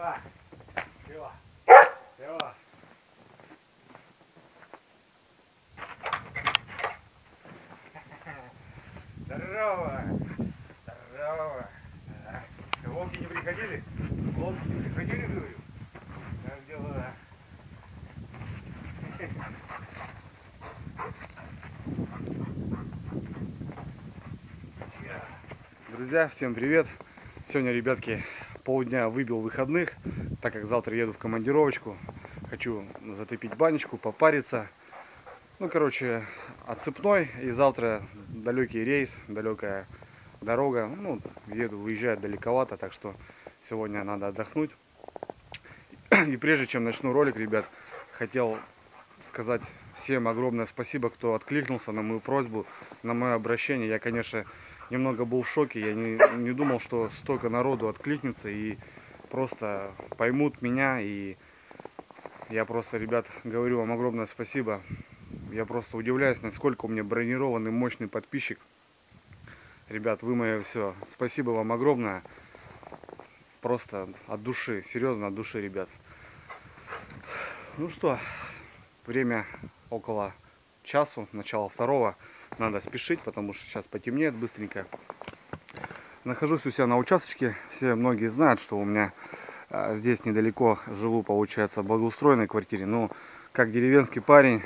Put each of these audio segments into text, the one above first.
Чего? Чего? Чего? Здорово! Здорово! Волки не приходили? Волки не приходили, говорю? Как дела? Друзья, всем привет! Сегодня, ребятки, полдня выбил выходных, так как завтра еду в командировочку. Хочу затопить банечку, попариться. Ну, короче, отсыпной. И завтра далекий рейс, далекая дорога. Ну, выезжать далековато, так что сегодня надо отдохнуть. И прежде чем начну ролик, ребят, хотел сказать всем огромное спасибо, кто откликнулся на мою просьбу, на мое обращение. Я, конечно, немного был в шоке. Я не думал, что столько народу откликнется и просто поймут меня. И я просто, ребят, говорю вам огромное спасибо. Я просто удивляюсь, насколько у меня бронированный, мощный подписчик. Ребят, вы мое все. Спасибо вам огромное. Просто от души, серьезно от души, ребят. Ну что, время около часу, начало второго. Надо спешить, потому что сейчас потемнеет быстренько. Нахожусь у себя на участочке. Многие знают, что у меня здесь недалеко живу, получается, в благоустроенной квартире. Но как деревенский парень,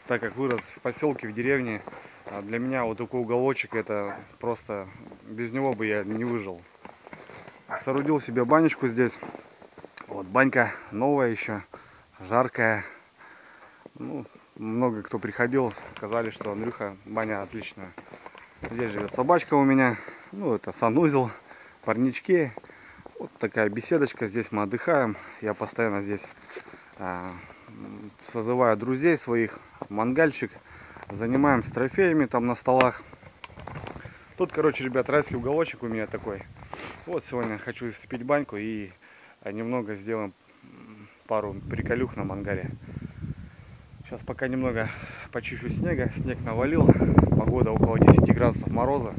так как вырос в поселке, в деревне, для меня вот такой уголочек, это просто без него бы я не выжил. Соорудил себе банечку здесь. Вот банька новая еще, жаркая. Ну, много кто приходил, сказали, что Андрюха, баня отличная. Здесь живет собачка у меня. Ну, это санузел, парнички. Вот такая беседочка. Здесь мы отдыхаем. Я постоянно здесь созываю друзей своих. Мангальчик. Занимаемся трофеями там на столах. Тут, короче, ребят, райский уголочек у меня такой. Вот сегодня хочу испечь баньку и немного сделаем пару приколюх на мангале. Сейчас пока немного почищу снега. Снег навалил. Погода около 10 градусов мороза.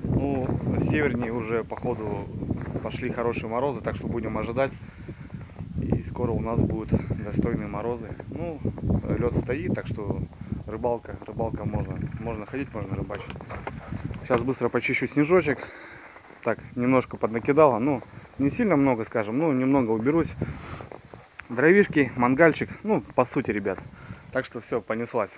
Ну, севернее уже, походу, пошли хорошие морозы, так что будем ожидать. И скоро у нас будут достойные морозы. Ну, лед стоит, так что рыбалка можно ходить, можно рыбачить. Сейчас быстро почищу снежочек. Так, немножко поднакидала. Ну, не сильно много, скажем, ну, немного уберусь. Дровишки, мангальчик, ну, по сути, ребят. Так что все, понеслась.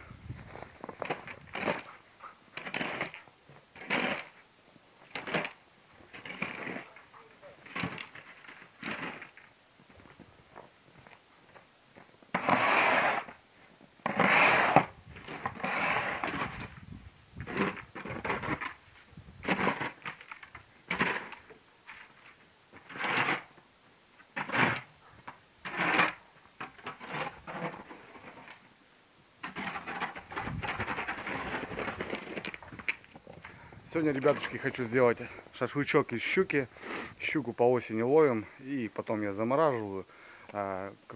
Сегодня, ребятушки, хочу сделать шашлычок из щуки. Щуку по осени ловим, и потом я замораживаю.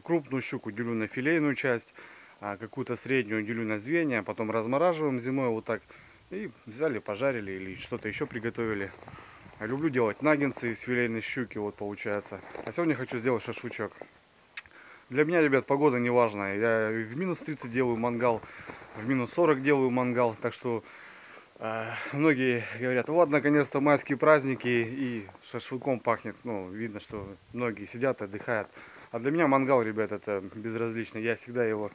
Крупную щуку делю на филейную часть, какую-то среднюю делю на звенья, потом размораживаем зимой вот так. И взяли, пожарили или что-то еще приготовили. Люблю делать наггетсы из филейной щуки, вот получается. А сегодня хочу сделать шашлычок. Для меня, ребят, погода не важна. Я в минус 30 делаю мангал, в минус 40 делаю мангал, так что... Многие говорят, вот наконец-то майские праздники и шашлыком пахнет. Ну, видно, что многие сидят, отдыхают. А для меня мангал, ребят, это безразлично. Я всегда его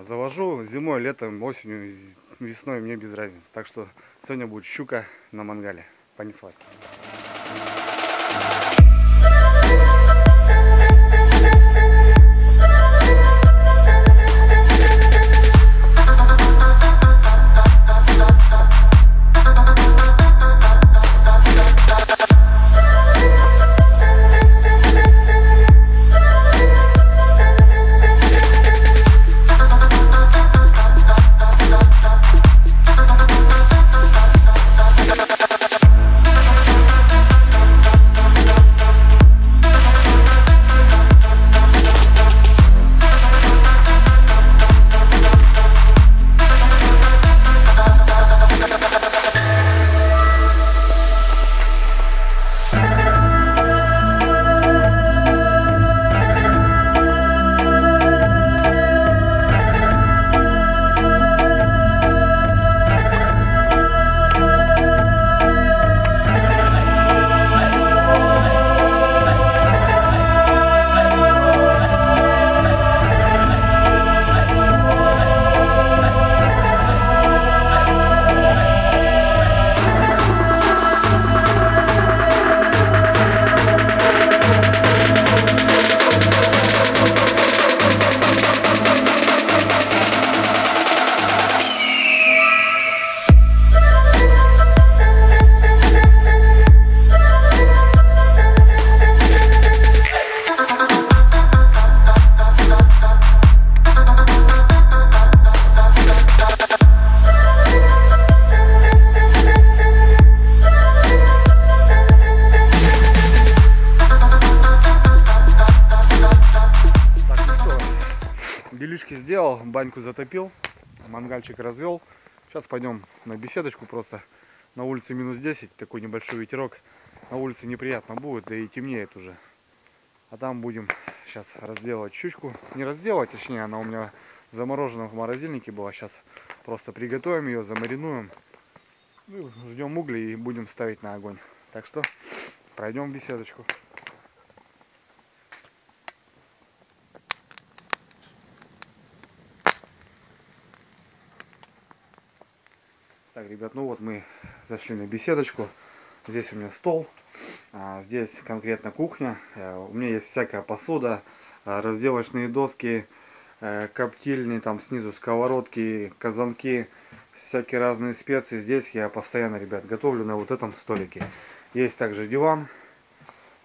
завожу зимой, летом, осенью, весной, мне без разницы. Так что сегодня будет щука на мангале. Понеслась. баньку затопил, мангальчик развел. Сейчас пойдем на беседочку просто. На улице минус 10, такой небольшой ветерок. На улице неприятно будет, да и темнеет уже. А там будем сейчас разделывать щучку. Не разделывать, точнее, она у меня заморожена в морозильнике была. Сейчас просто приготовим ее, замаринуем. Ну, ждем угли и будем ставить на огонь. Так что пройдем в беседочку. Так, ребят, ну вот мы зашли на беседочку. Здесь у меня стол, здесь конкретно кухня. У меня есть всякая посуда, разделочные доски, коптильни, там снизу сковородки, казанки, всякие разные специи. Здесь я постоянно, ребят, готовлю на вот этом столике. Есть также диван.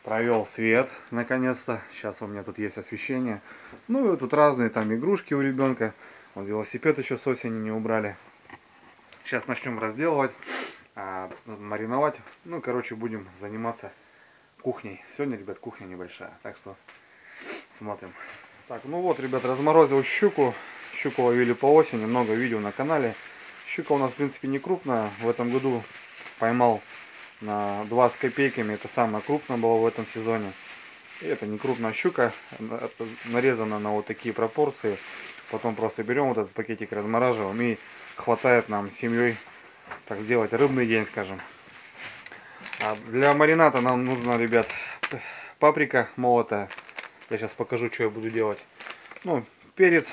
Провел свет, наконец-то. Сейчас у меня тут есть освещение. Ну и тут разные там игрушки у ребенка. Вот велосипед еще с осени не убрали. Сейчас начнем разделывать, мариновать. Ну, короче, будем заниматься кухней. Сегодня, ребят, кухня небольшая. Так что смотрим. Так, ну вот, ребят, разморозил щуку. Щуку ловили по осени. Много видео на канале. Щука у нас, в принципе, не крупная. В этом году поймал на 2 с копейками. Это самое крупное было в этом сезоне. И это не крупная щука. Нарезана на вот такие пропорции. Потом просто берем вот этот пакетик, размораживаем и хватает нам с семьей так сделать рыбный день, скажем. А для марината нам нужно, ребят, паприка молотая. Я сейчас покажу, что я буду делать. Ну, перец,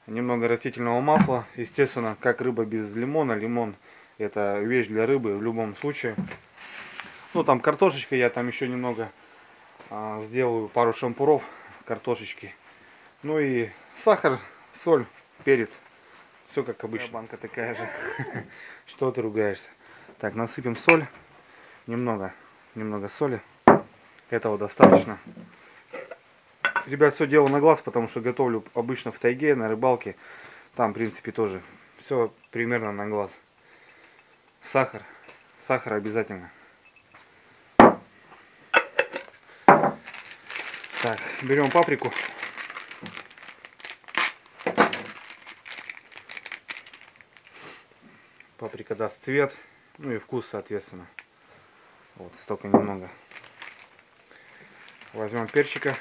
немного растительного масла. Естественно, как рыба без лимона. Лимон — это вещь для рыбы в любом случае. Ну, там картошечка, я там еще немного сделаю пару шампуров картошечки. Ну и сахар, соль, перец. Все как обычно. Банка такая же. Что ты ругаешься? Так, насыпем соль. Немного соли. Этого достаточно. Ребят, все делаю на глаз, потому что готовлю обычно в тайге, на рыбалке. Там, в принципе, тоже все примерно на глаз. Сахар. Сахар обязательно. Так, берем паприку. Паприка даст цвет, ну и вкус, соответственно. Вот столько немного. Возьмем перчика.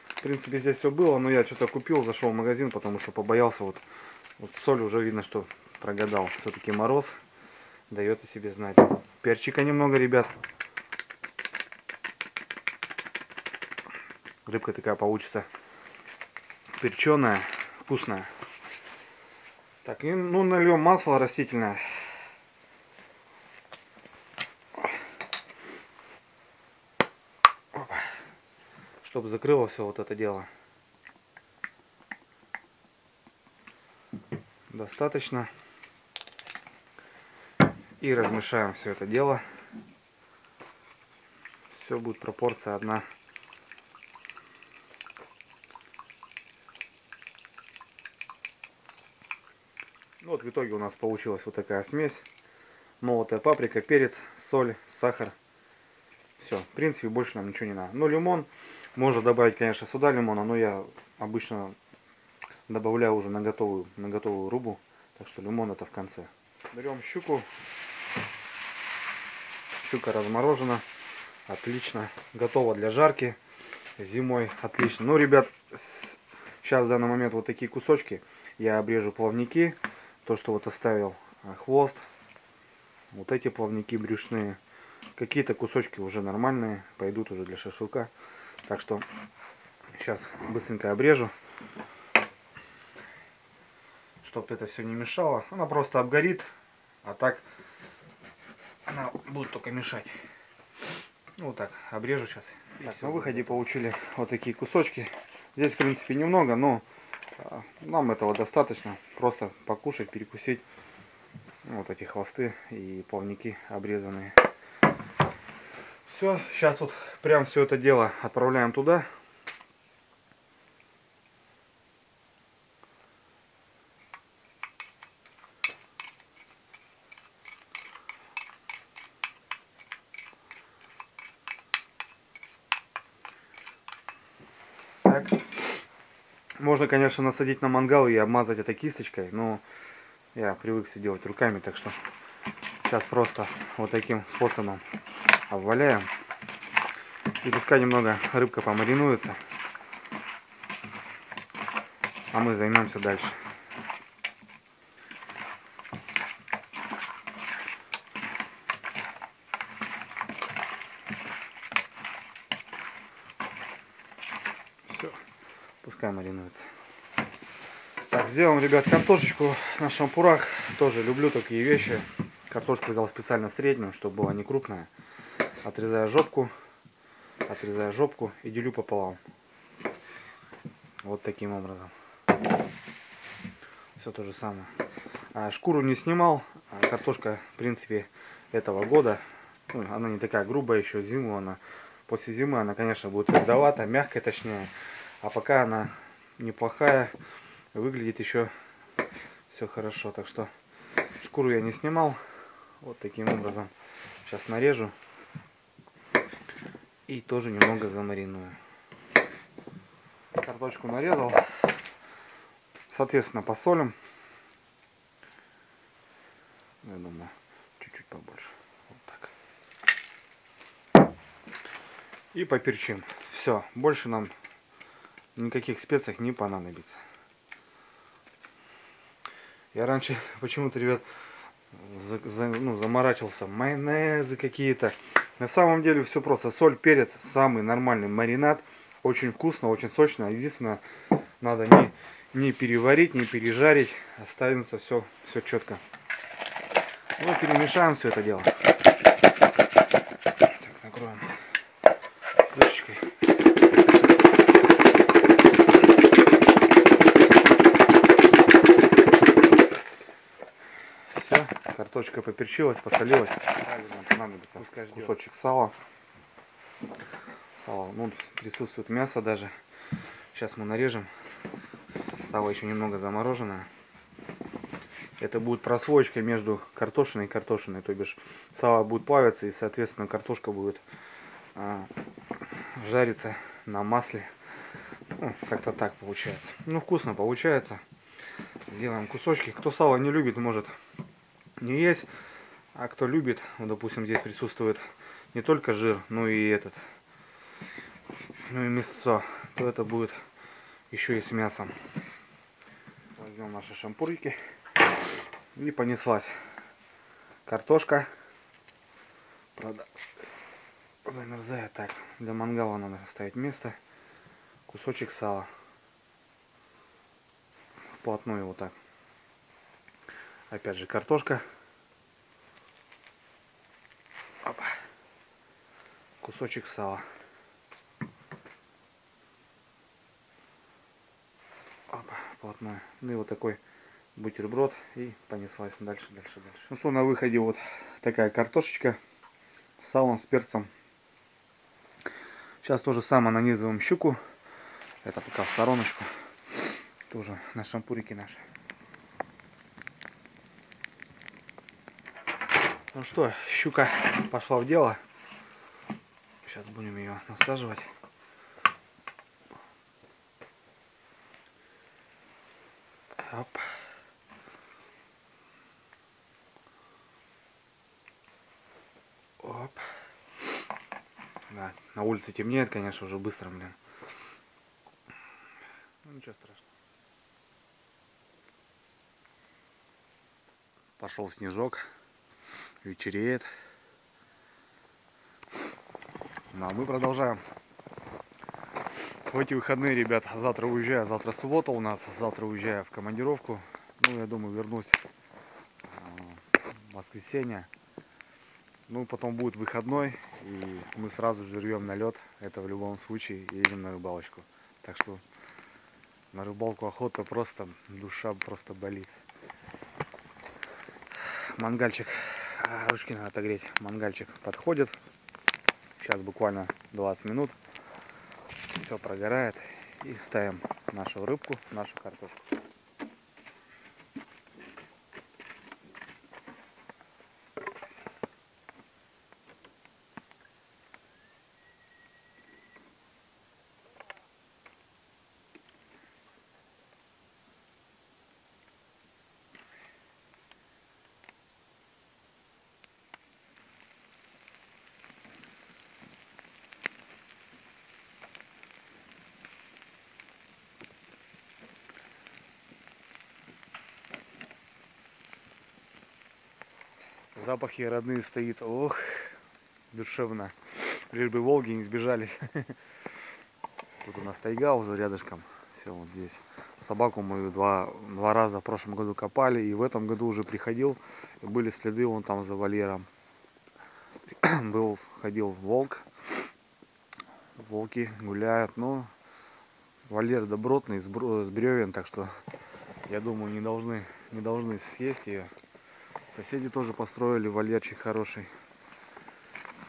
В принципе, здесь все было, но я что-то купил, зашел в магазин, потому что побоялся. Вот соль уже видно, что прогадал. Все-таки мороз дает о себе знать. Перчика немного, ребят. Рыбка такая получится перченая, вкусная. Так, и ну нальем масло растительное. Чтобы закрыло все вот это дело. Достаточно. И размешаем все это дело. Все будет пропорция одна. Вот в итоге у нас получилась вот такая смесь. Молотая паприка, перец, соль, сахар. Все, в принципе, больше нам ничего не надо. Ну, лимон, можно добавить, конечно, сюда лимона, но я обычно добавляю уже на готовую рыбу. Так что лимон это в конце. Берем щуку. Щука разморожена. Отлично. Готова для жарки. Зимой отлично. Ну, ребят, сейчас в данный момент вот такие кусочки. Я обрежу плавники. То, что вот оставил хвост. Вот эти плавники брюшные. Какие-то кусочки уже нормальные. Пойдут уже для шашлыка. Так что сейчас быстренько обрежу. Чтобы это все не мешало. Она просто обгорит. А так она будет только мешать. Ну, вот так обрежу сейчас. Так, на выходе получили вот такие кусочки. Здесь, в принципе, немного, но нам этого достаточно. Просто покушать, перекусить. Вот эти хвосты и плавники обрезанные. Все, сейчас вот прям все это дело отправляем туда. Так. Можно, конечно, насадить на мангал и обмазать это кисточкой, но я привык все делать руками, так что сейчас просто вот таким способом обваляем. И пускай немного рыбка помаринуется, а мы займемся дальше. Все, пускай маринуется. Так, сделаем, ребят, картошечку на шампурах. Тоже люблю такие вещи. Картошку взял специально среднюю, чтобы была не крупная. Отрезаю жопку и делю пополам. Вот таким образом. Все то же самое. Шкуру не снимал. Картошка, в принципе, этого года. Ну, она не такая грубая, еще зиму она. После зимы она, конечно, будет твердовата, мягкая точнее. А пока она неплохая, выглядит еще все хорошо. Так что шкуру я не снимал. Вот таким образом. Сейчас нарежу. И тоже немного замариную. Картошку нарезал. Соответственно, посолим. Я думаю, чуть-чуть побольше. Вот так. И поперчим. Все. Больше нам никаких специй не понадобится. Я раньше почему-то, ребят, заморачивался. Майонезы какие-то. На самом деле все просто. Соль, перец, самый нормальный маринад. Очень вкусно, очень сочно. Единственное, надо не переварить, не пережарить. Оставится все четко. Ну, перемешаем все это дело. Так, накроем крышечкой. Все, картошка поперчилась, посолилась. Нам понадобится кусочек сала. Сало, ну, присутствует мясо даже. Сейчас мы нарежем. Сало еще немного замороженное. Это будет прослоечка между картошиной и картошиной. То бишь сало будет плавиться и, соответственно, картошка будет жариться на масле. Ну, как-то так получается. Ну, вкусно получается. Делаем кусочки. Кто сало не любит, может не есть. А кто любит, вот, допустим, здесь присутствует не только жир, но и мясо, то это будет еще и с мясом. Возьмем наши шампурики. И понеслась картошка. Правда, замерзает. Так, для мангала надо оставить место. Кусочек сала. Вплотную вот так. Опять же картошка. Опа. Кусочек сала. Опа, вплотную. Ну и вот такой бутерброд, и понеслась дальше. Ну что, на выходе вот такая картошечка с салом, с перцем. Сейчас то же самое нанизываем щуку. Это пока в стороночку. Тоже на шампурики наши. Ну что, щука пошла в дело. Сейчас будем ее насаживать. Оп. Оп. Да, на улице темнеет, конечно, уже быстро, блин. Ну, ничего страшного. Пошел снежок. Вечереет. Ну, а мы продолжаем. В эти выходные, ребят, завтра уезжаю. Завтра суббота у нас. Завтра уезжаю в командировку. Ну, я думаю, вернусь в воскресенье. Ну, потом будет выходной, и мы сразу же рвем на лед. Это в любом случае, и едем на рыбалочку. Так что на рыбалку охота просто, душа просто болит. Мангальчик, ручки надо отогреть. Мангальчик подходит. Сейчас буквально 20 минут. Все прогорает. И ставим нашу рыбку, нашу картошку. Запахи родные стоит. Ох, душевно. Лишь бы волги не сбежались. Тут у нас тайга уже рядышком. Все, вот здесь. Собаку мою два раза в прошлом году копали. И в этом году уже приходил. И были следы вон там за вольером. Ходил волк. Волки гуляют. Но вольер добротный, с бревен. Так что, я думаю, не должны съесть ее. Соседи тоже построили вольерчик хороший.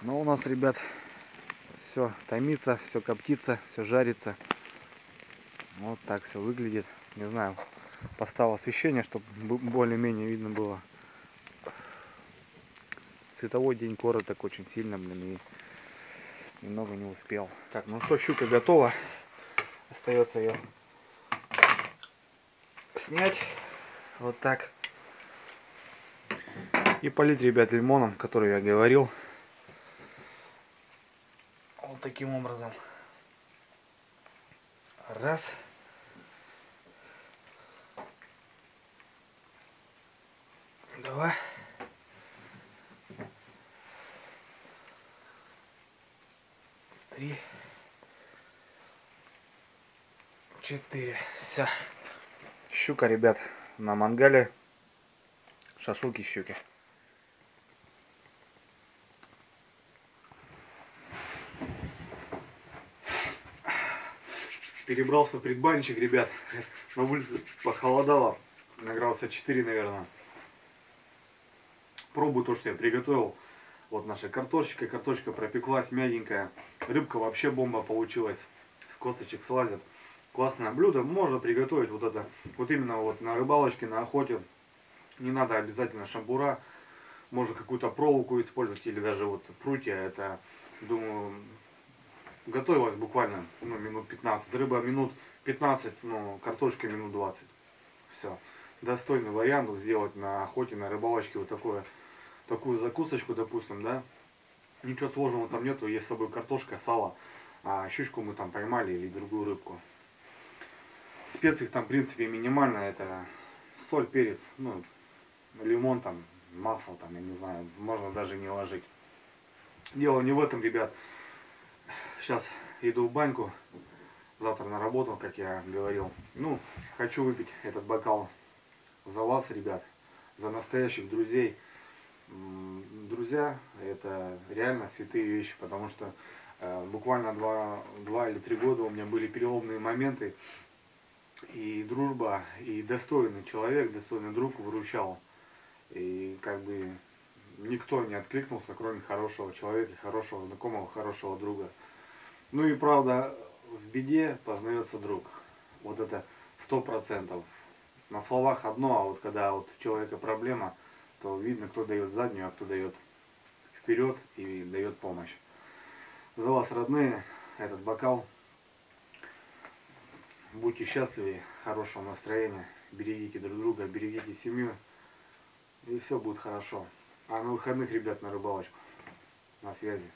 Но у нас, ребят, все томится, все коптится, все жарится. Вот так все выглядит. Не знаю, поставил освещение, чтобы более-менее видно было. Световой день короток очень сильно, блин, и немного не успел. Так, ну что, щука готова. Остается ее снять. Вот так. И полить, ребят, лимоном, который я говорил. Вот таким образом. Раз. Два. Три. Четыре. Все. Щука, ребят, на мангале. Шашлыки щуки. Перебрался в предбанничек, ребят. На улице похолодало. На градуса 4, наверное. Пробую то, что я приготовил. Вот наша картошечка. Картошка пропеклась, мягенькая. Рыбка вообще бомба получилась. С косточек слазят. Классное блюдо. Можно приготовить вот это. Вот именно вот на рыбалочке, на охоте. Не надо обязательно шампура. Можно какую-то проволоку использовать. Или даже вот прутья. Это, думаю, готовилась буквально минут 15. Рыба минут 15, картошка минут 20. Все. Достойный вариант вот сделать на охоте, на рыбалочке вот такую закусочку, допустим, да. Ничего сложного там нету, есть с собой картошка, сало, а щучку мы там поймали или другую рыбку. Специй там в принципе минимально, это соль, перец, лимон там, масло там, я не знаю, можно даже не ложить. Дело не в этом, ребят. Сейчас иду в баньку, завтра на работу, как я говорил. Хочу выпить этот бокал за вас, ребят, за настоящих друзей. Друзья — это реально святые вещи, потому что буквально 2 или 3 года у меня были переломные моменты, и дружба, и достойный человек, достойный друг выручал. И как бы никто не откликнулся, кроме хорошего человека, хорошего знакомого, хорошего друга. И правда, в беде познается друг. Вот это 100%. На словах одно, а вот когда вот у человека проблема, то видно, кто дает заднюю, а кто дает вперед и дает помощь. За вас, родные, этот бокал. Будьте счастливы, хорошего настроения, берегите друг друга, берегите семью, и все будет хорошо. А на выходных, ребят, на рыбалочку. На связи.